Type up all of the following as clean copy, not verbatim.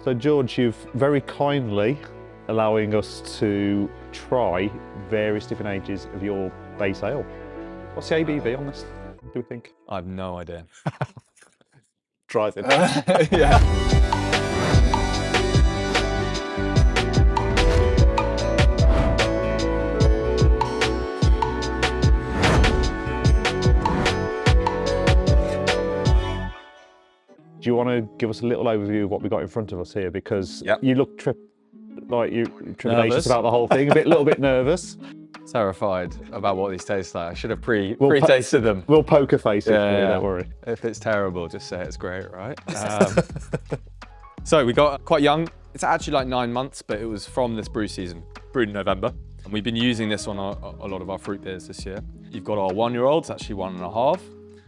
So George, you've very kindly allowing us to try various different ages of your base ale. What's the ABV on this, do we think? I have no idea. Drive it. Yeah. Do you want to give us a little overview of what we got in front of us here? Because you look trepidatious Nervous. about the whole thing, a little bit nervous. Terrified about what these taste like. I should have pre-tasted them. We'll poker face it for you, Yeah. don't worry. If it's terrible, just say it's great, right? So we got quite young. It's actually like 9 months, but it was from this brew season, brewed in November. And we've been using this on a lot of our fruit beers this year. You've got our 1-year-olds, actually 1.5.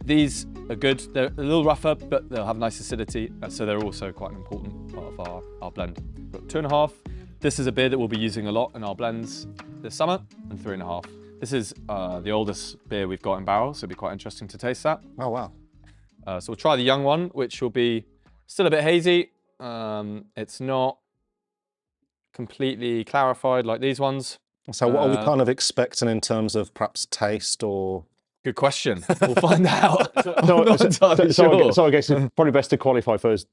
These are good. They're a little rougher, but they'll have nice acidity. So they're also quite an important part of our blend. We've got 2.5. This is a beer that we'll be using a lot in our blends this summer, and 3.5. This is the oldest beer we've got in barrel, so it'll be quite interesting to taste that. Oh, wow. So we'll try the young one, which will be still a bit hazy. It's not completely clarified like these ones. So what are we kind of expecting in terms of perhaps taste or? Good question. We'll find out. So I guess it's probably best to qualify first,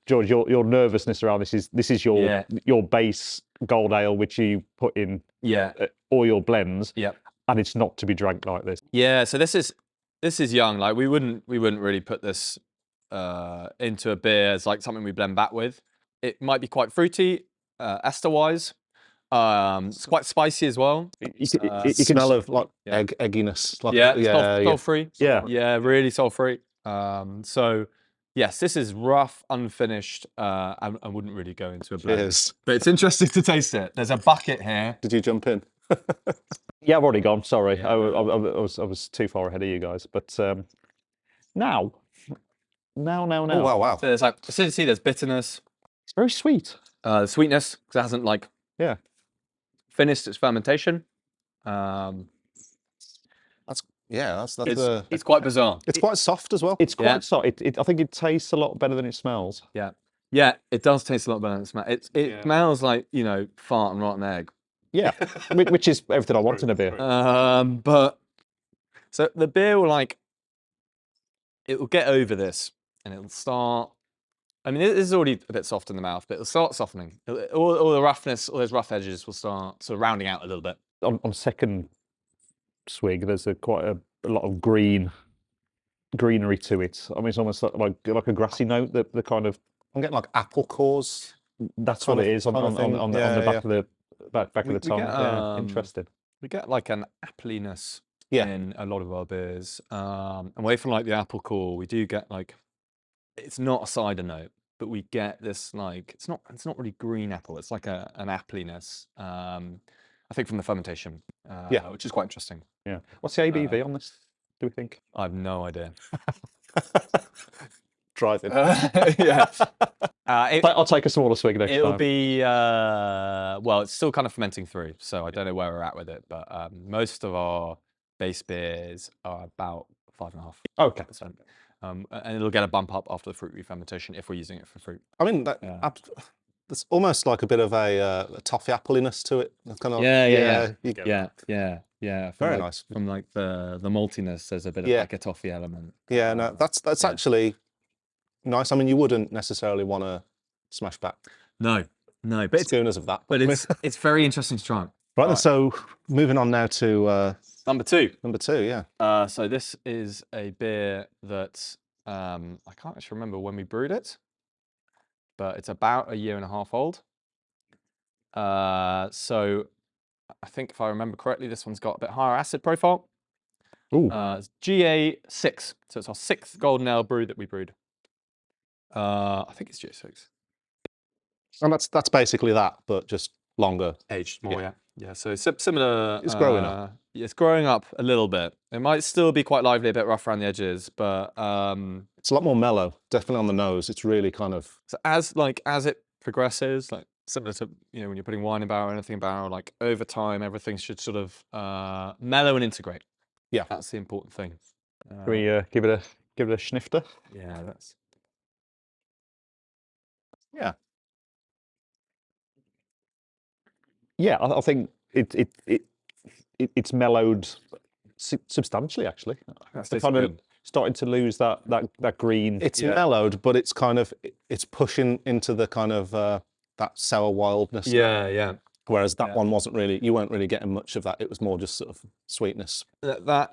George. Your nervousness around this is your base gold ale, which you put in all your blends. Yeah. And it's not to be drank like this. Yeah. So this is young. Like we wouldn't really put this into a beer as like something we blend back with. It might be quite fruity, ester wise. It's quite spicy as well. You can smell of like egginess. Like, soul-free. Yeah, really soul-free. So yes, this is rough, unfinished, and wouldn't really go into a blend. Cheers. But it's interesting to taste it. There's a bucket here. Did you jump in? Yeah, I've already gone. Sorry, Yeah. I was too far ahead of you guys. But now. Oh, wow. So there's like acidity. There's bitterness. It's very sweet. Sweetness because it hasn't like finished its fermentation. It's quite bizarre. It's quite soft as well. It's quite soft. I think it tastes a lot better than it smells. Yeah, it does taste a lot better than it smells. It smells like, fart and rotten egg. Yeah, which is everything I want in a beer. But so the beer will it will get over this and it'll start. I mean, this is already a bit soft in the mouth, but it'll start softening. All the roughness, all those rough edges will start sort of rounding out a little bit. On second swig, there's quite a lot of greenery to it. I mean, it's almost like a grassy note. The kind of I'm getting like apple cores. That's what it is on the back of the tongue. Interesting. We get like an appliness in a lot of our beers. Away from like the apple core, we do get like. It's not a cider note, but we get this like it's not really green apple. It's like an appliness. I think from the fermentation, which is quite interesting. Yeah. What's the ABV on this, do we think? I have no idea. Drive it. I'll take a smaller swig next time. It'll be well, it's still kind of fermenting through, so I don't know where we're at with it. But most of our base beers are about 5.5%. Okay. And it'll get a bump up after the fruit re-fermentation if we're using it for fruit. I mean, there's almost like a bit of a toffee appliness to it. Kind of, Very nice. From like the maltiness, there's a bit of like a toffee element. Yeah, no, that's actually nice. I mean, you wouldn't necessarily want to smash back. No, but schooners of that. But it's very interesting to try. Right. So moving on now to number two. Yeah. So this is a beer that I can't actually remember when we brewed it, but it's about 1.5 years old. So I think if I remember correctly, this one's got a bit higher acid profile. Ooh. It's GA6, so it's our 6th golden ale brew that we brewed. I think it's GA6. And that's basically that, but just longer. Aged more, yeah. So it's similar. It's growing up. It's growing up a little bit. It might still be quite lively, a bit rough around the edges, but it's a lot more mellow. Definitely on the nose. It's really kind of. So as it progresses, like similar to when you're putting wine in barrel or anything in barrel, like over time everything should sort of mellow and integrate. Yeah, that's the important thing. Can we give it a snifter? Yeah, that's. Yeah. Yeah, I think it's mellowed substantially, actually. That's kind of starting to lose that green. It's mellowed, but it's kind of it's pushing into the kind of that sour wildness. Yeah. Whereas that one wasn't really. You weren't really getting much of that. It was more just sort of sweetness. The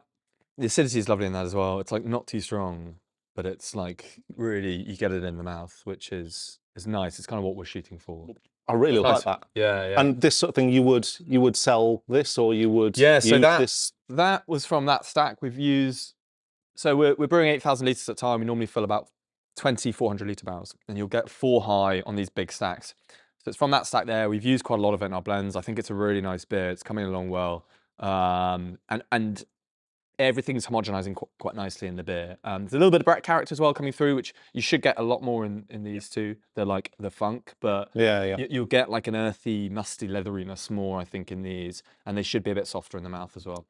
acidity is lovely in that as well. It's like not too strong, but it's like really you get it in the mouth, which is nice. It's kind of what we're shooting for. I really like that. Yeah. And this sort of thing, you would sell this, or you would use this. That was from that stack we've used. So we're brewing 8,000 litres at a time. We normally fill about 400 litre barrels, and you'll get 4 high on these big stacks. So it's from that stack there. We've used quite a lot of it in our blends. I think it's a really nice beer. It's coming along well, and everything's homogenizing quite nicely in the beer. There's a little bit of Brett character as well coming through, which you should get a lot more in these two. They're like the funk, but you'll get like an earthy, musty leatheriness more, I think, in these, and they should be a bit softer in the mouth as well.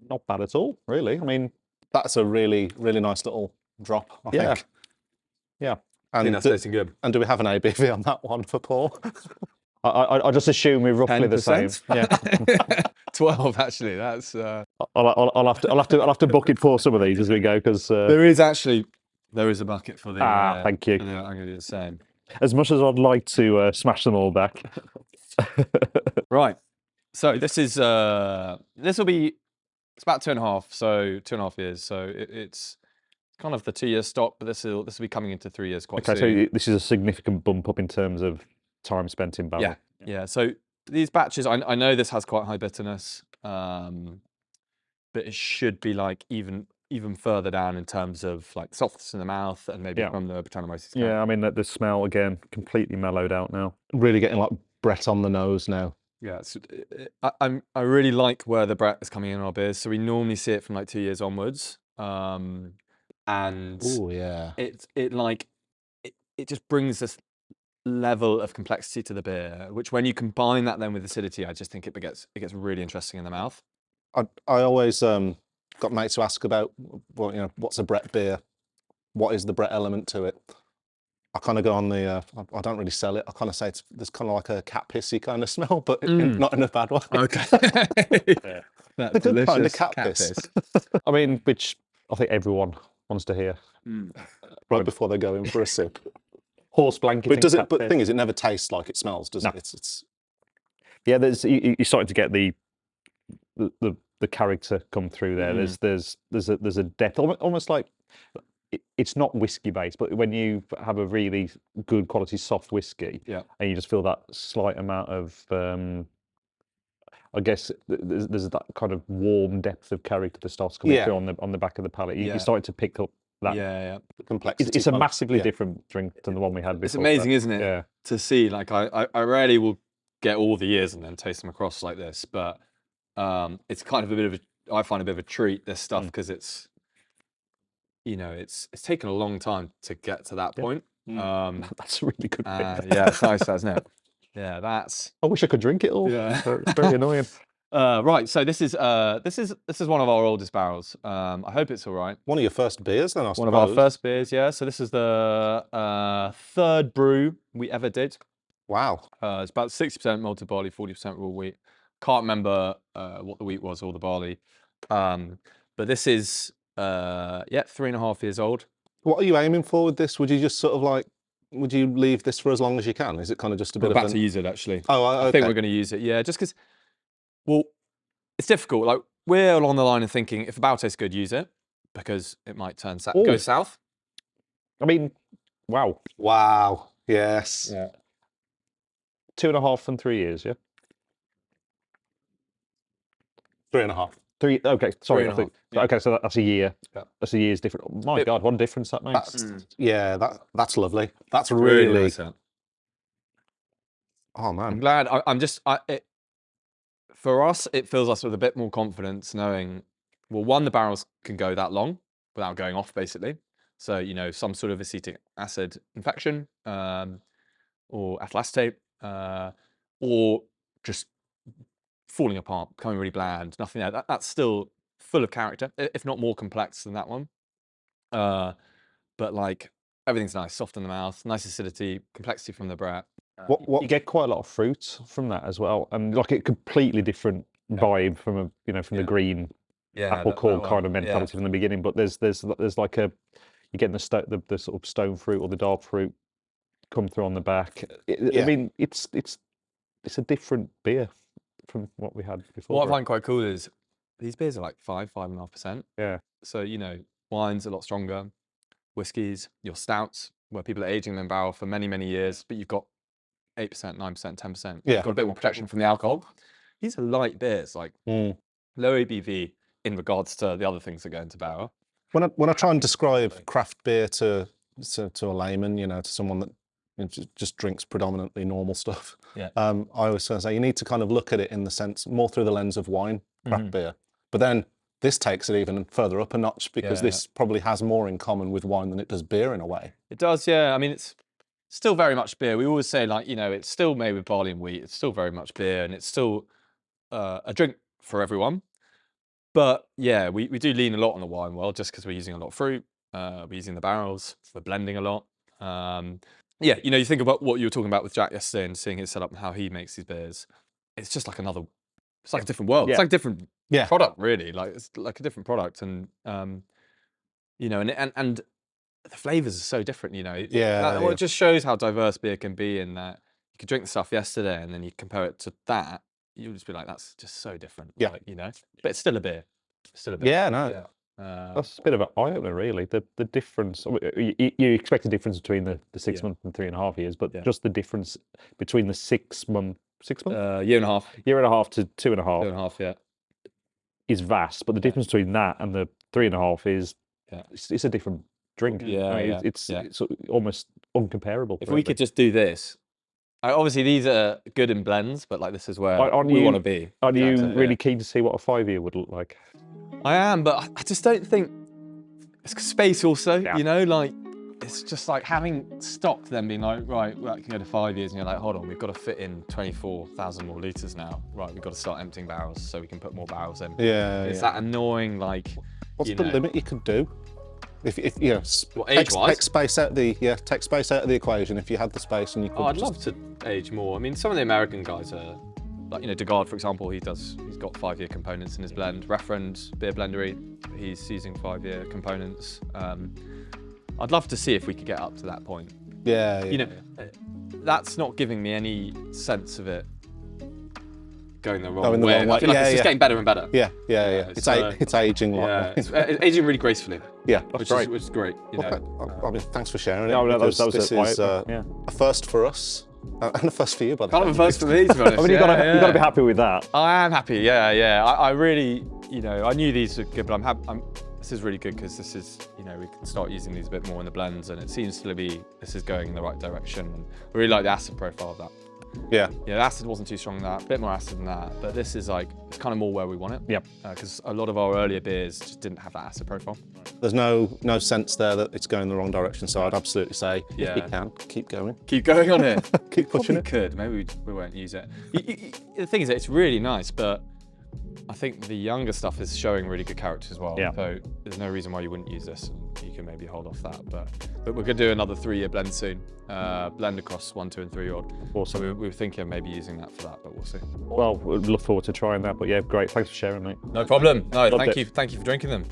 Not bad at all, really. I mean, that's a really, really nice little drop, I think. Yeah. I think that's tasting good. And do we have an ABV on that one for Paul? I just assume we're roughly 10%? The same. Yeah. 12 actually. That's. I'll have to bucket for some of these as we go, because there is a bucket for the. Thank you. I'm going to do the same. As much as I'd like to smash them all back. Right. So this will be. It's about 2.5, so 2.5 years. So it's kind of the 2-year stock, but this will be coming into 3 years quite soon. Okay, so this is a significant bump up in terms of time spent in barrel. Yeah. So these batches, I know this has quite high bitterness, but it should be like even further down in terms of like softness in the mouth and maybe from the Brettanomyces. Yeah, I mean the smell again completely mellowed out now. Really getting like Brett on the nose now. Yeah, I really like where the Brett is coming in our beers. So we normally see it from like 2 years onwards, and it just brings this level of complexity to the beer, which when you combine that then with acidity, I just think it gets really interesting in the mouth. I always got mates to ask about, well, what's a Brett beer? What is the Brett element to it? I kind of go on the, I don't really sell it. I kind of say there's kind of like a cat pissy kind of smell, but not in a bad way. Okay. That's the good kind of cat piss. I mean, which I think everyone wants to hear. Right before they go in for a sip. Horse blanket. But the thing is, it never tastes like it smells, does it? It's yeah. You're starting to get the character come through there. There's a depth, almost like it's not whiskey based, but when you have a really good quality soft whiskey, and you just feel that slight amount of, I guess there's that kind of warm depth of character that starts coming through on the back of the palate. You're starting to pick up that complexity. It's a massively different drink than the one we had before. It's amazing, isn't it? Yeah. To see, like I rarely will get all the years and then taste them across like this, but it's kind of I find a bit of a treat, this stuff, because it's taken a long time to get to that point. That's a really good bit. Yeah, it's nice, isn't it? Yeah, that's. I wish I could drink it all. Yeah, it's very annoying. Right, so this is one of our oldest barrels. I hope it's all right. One of your first beers, then, I suppose. One of our first beers, yeah. So this is the third brew we ever did. Wow. It's about 60% malted barley, 40% raw wheat. Can't remember what the wheat was or the barley, but this is 3.5 years old. What are you aiming for with this? Would you just sort of like? Would you leave this for as long as you can? Is it kind of just a bit of about to use it, actually. Oh, okay. I think we're going to use it, yeah, just because. Well, it's difficult. Like, we're along the line of thinking, if the barrel tastes good, use it, because it might go south. I mean, wow. Wow. Yes. Yeah. 2.5 and 3 years, yeah? 3.5. 3, okay, sorry. Okay, so that's a year. Yeah. That's a year's difference. My God, what a difference that makes. That's lovely. That's really nice. Oh, man. I'm glad. For us, it fills us with a bit more confidence knowing, well, one, the barrels can go that long without going off, basically. So, some sort of acetic acid infection, or acetate, or just falling apart, becoming really bland, nothing there. That's still full of character, if not more complex than that one. But like, everything's nice, soft in the mouth, nice acidity, complexity from the Brett. You get quite a lot of fruit from that as well, and like a completely different vibe from from the green apple core kind of mentality from the beginning. But there's like you're getting the sort of stone fruit or the dark fruit come through on the back. I mean, it's a different beer from what we had before. What I find quite cool is these beers are like 5.5%. Yeah. So, wine's a lot stronger, whiskies, your stouts, where people are aging them in barrel for many, many years, but you've got 8%, 9%, 10%. Yeah. You've got a bit more protection from the alcohol. These are light beers, like low ABV in regards to the other things that go into barrel. When I try and describe craft beer to a layman, to someone that just drinks predominantly normal stuff, I always say you need to kind of look at it in the sense more through the lens of wine, craft beer. But then this takes it even further up a notch because this probably has more in common with wine than it does beer in a way. It does, yeah. I mean, it's still very much beer. We always say, like, it's still made with barley and wheat. It's still very much beer, and it's still a drink for everyone. But yeah, we do lean a lot on the wine world just because we're using a lot of fruit. We're using the barrels. We're blending a lot. Yeah, you think about what you were talking about with Jack yesterday and seeing his setup and how he makes these beers. It's just like it's like a different world. It's like a different product, really. Like it's like a different product, and and the flavors are so different. It just shows how diverse beer can be. In that you could drink the stuff yesterday and then you compare it to that, you'll just be like, that's just so different. Yeah, like, but it's still a beer. It's still a beer. Yeah, no. Yeah. That's a bit of an eye-opener, really. The difference, you expect a difference between the 6 month and 3.5 years, but just the difference between the 6 month, 6 months? Year and a half. Year and a half to 2.5. 2.5, yeah. Is vast, but the difference between that and the 3.5 is it's a different drink. Yeah, it's almost uncomparable. If we could just do this, obviously these are good in blends, but like this is where we want to be. Are you really keen to see what a 5 year would look like? I am, but I just don't think it's space also, like it's just like having stock then being like, right, well, I can go to 5 years and you're like, hold on, we've got to fit in 24,000 more litres now. Right, we've got to start emptying barrels so we can put more barrels in. Yeah. It's that annoying, like, what's the limit you could do? If age-wise? Take space out of the equation if you had the space and you could. I'd love to age more. I mean, some of the American guys are, like, Degard, for example, he's got 5-year components in his blend. Referend Beer Blendery, he's using 5-year components. I'd love to see if we could get up to that point. Yeah. That's not giving me any sense of it going the wrong way. I feel like it's just getting better and better. Yeah. It's aging. It's aging really gracefully. Yeah, which is great. Okay. I mean, thanks for sharing it. No, this is a first for us. And a first for you, by the way. Kind of a first for me, to be honest. I mean, you've got to be happy with that. I am happy, yeah. I really, I knew these were good, but I'm happy. This is really good because this is, we can start using these a bit more in the blends, and it seems to be, this is going in the right direction. And I really like the acid profile of that. Yeah. Yeah, the acid wasn't too strong in that, a bit more acid than that, but this is like, it's kind of more where we want it. Yep. Because a lot of our earlier beers just didn't have that acid profile. There's no sense there that it's going in the wrong direction, so I'd absolutely say, if you can, keep going. Keep going on it. Keep pushing it. Could, maybe we won't use it. The thing is, it's really nice, but I think the younger stuff is showing really good character as well. Yeah. So there's no reason why you wouldn't use this. You can maybe hold off that, but we're gonna do another 3-year blend soon. Blend across 1, 2, and 3-year-old. Awesome. So we were thinking of maybe using that for that, but we'll see. Well, we'd look forward to trying that. But yeah, great. Thanks for sharing, mate. No problem. No, Loved it. thank you for drinking them.